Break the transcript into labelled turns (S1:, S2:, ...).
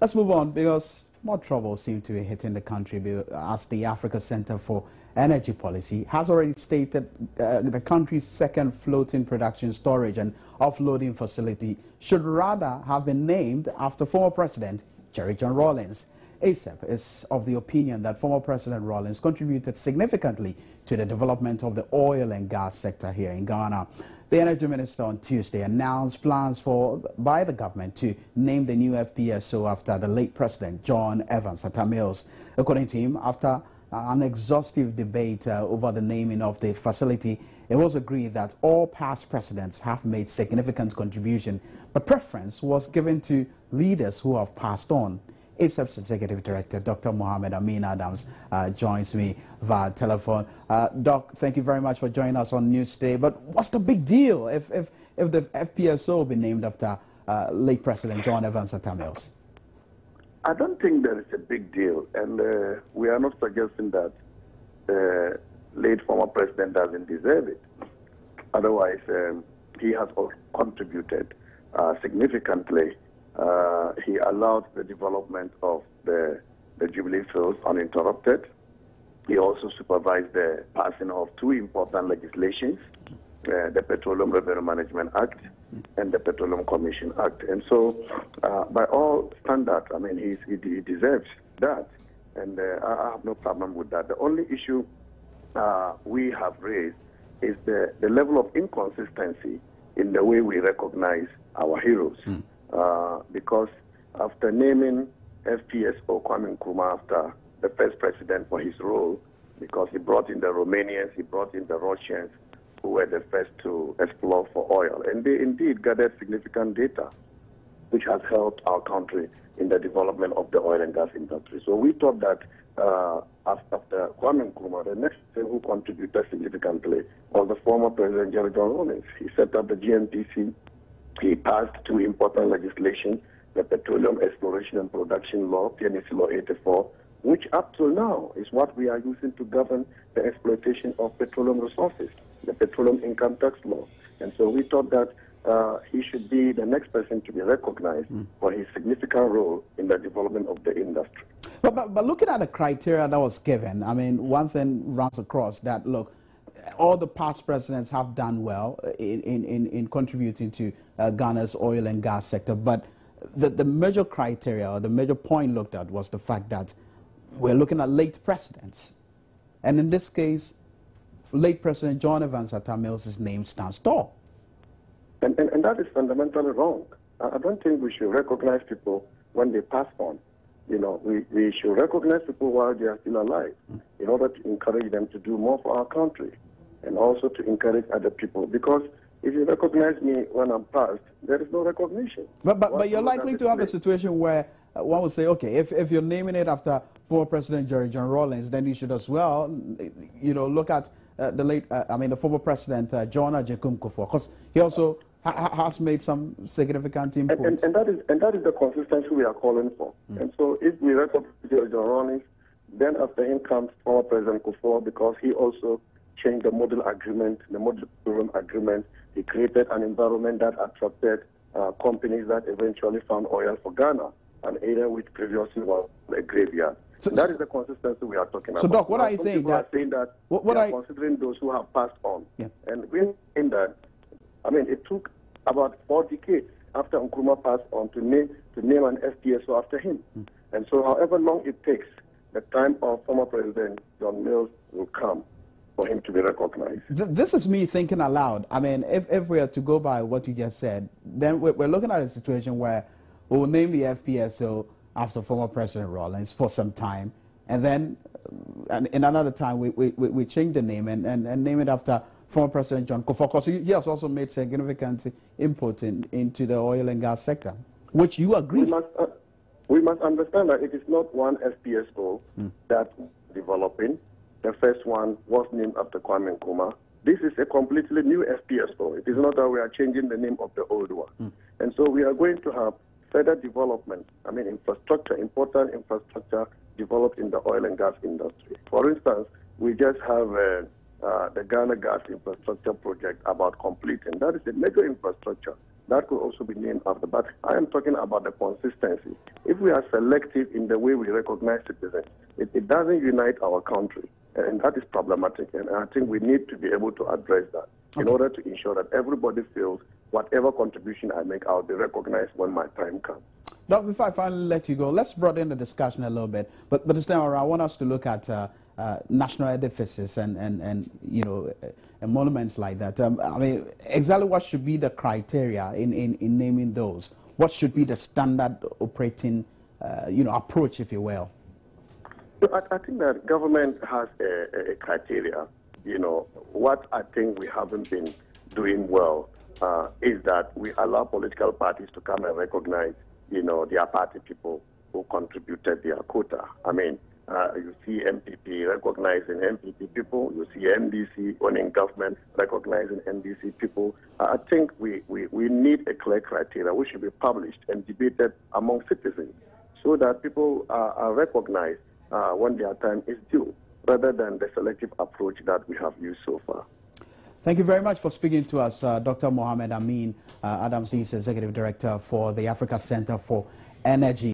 S1: Let's move on because more trouble seems to be hitting the country as the Africa Center for Energy Policy has already stated the country's second floating production, storage and offloading facility should rather have been named after former President John Rawlings. ASEP is of the opinion that former President Rawlings contributed significantly to the development of the oil and gas sector here in Ghana. The Energy Minister on Tuesday announced plans by the government to name the new FPSO after the late President John Evans Atta Mills. According to him, after an exhaustive debate over the naming of the facility, it was agreed that all past presidents have made significant contribution, but preference was given to leaders who have passed on. ASEP's Executive Director, Dr. Mohammed Amin Adams, joins me via telephone. Doc, thank you very much for joining us on News Day. But what's the big deal if the FPSO will be named after late President John Evans Atta Mills?
S2: I don't think there is a big deal, and we are not suggesting that late former president doesn't deserve it. Otherwise, he has contributed significantly. He allowed the development of the Jubilee fields uninterrupted. He also supervised the passing of two important legislations, the Petroleum Revenue Management Act and the Petroleum Commission Act. And so, by all standards, I mean, he deserves that, and I have no problem with that. The only issue we have raised is the level of inconsistency in the way we recognize our heroes. Because after naming FPSO Kwame Nkrumah after the first president for his role, because he brought in the Romanians, he brought in the Russians, who were the first to explore for oil. And they indeed gathered significant data, which has helped our country in the development of the oil and gas industry. So we thought that after Kwame Nkrumah, the next person who contributed significantly was the former President John Rawlings. He set up the GNPC. He passed two important legislation, the Petroleum Exploration and Production Law, PNEC Law 84, which up till now is what we are using to govern the exploitation of petroleum resources, the Petroleum Income Tax Law. And so we thought that he should be the next person to be recognized for his significant role in the development of the industry.
S1: But looking at the criteria that was given, I mean, one thing runs across that, look, all the past presidents have done well in contributing to Ghana's oil and gas sector, but the major criteria or the major point looked at was the fact that we're looking at late presidents. And in this case, late President John Evans Atta Mills' name stands tall.
S2: And that is fundamentally wrong. I don't think we should recognize people when they pass on. You know, we should recognize people while they are still alive in order to encourage them to do more for our country and also to encourage other people. Because if you recognize me when I'm past, there is no recognition.
S1: But you're likely to have a situation where one would say, okay, if you're naming it after former President John Rawlings, then you should as well, you know, look at the former President John Ajay because he also has made some significant input.
S2: And that is the consistency we are calling for. And so if we recognize John Rawlings, then after him comes former President Kufuor, because he also changed the model agreement, the model program agreement. He created an environment that attracted companies that eventually found oil for Ghana, an area which previously was a graveyard. So that is the consistency we are talking about.
S1: So, Doc, what are you saying?
S2: People are saying that we are considering those who have passed on.
S1: Yeah.
S2: And we're saying that, I mean, it took about 4 decades after Nkrumah passed on to name an FPSO after him. And so however long it takes, the time of former President John Mills will come for him to be recognized.
S1: This is me thinking aloud. I mean, if we are to go by what you just said, then we're looking at a situation where we'll name the FPSO after former President Rawlings for some time, and then in another time we change the name and name it after former President John Kufuor, because he has also made significant input into the oil and gas sector, which you agree.
S2: We must understand that it is not one FPSO that developing. The first one was named after Kwame Nkrumah. This is a completely new FPSO. It is not that we are changing the name of the old one. And so we are going to have further development, I mean infrastructure, important infrastructure developed in the oil and gas industry. For instance, we just have the Ghana Gas Infrastructure Project about completing. That is a major infrastructure that could also be named after. But I am talking about the consistency If we are selective in the way we recognize citizens, it doesn't unite our country, and that is problematic. And I think we need to be able to address that in order to ensure that everybody feels whatever contribution I make, I'll be recognized when my time comes.
S1: Doc, before I finally let you go, let's broaden the discussion a little bit. But this time around, I want us to look at national edifices and you know, monuments like that. I mean, exactly what should be the criteria in naming those? What should be the standard operating, you know, approach, if you will?
S2: I think that government has a criteria. You know, what I think we haven't been doing well is that we allow political parties to come and recognize, you know, their party people who contributed their quota. I mean, you see MPP recognizing MPP people. You see NDC owning government recognizing NDC people. I think we need a clear criteria which should be published and debated among citizens so that people are recognized when their time is due, rather than the selective approach that we have used so far.
S1: Thank you very much for speaking to us, Dr. Mohammed Amin Adams. He's Executive Director for the Africa Center for Energy.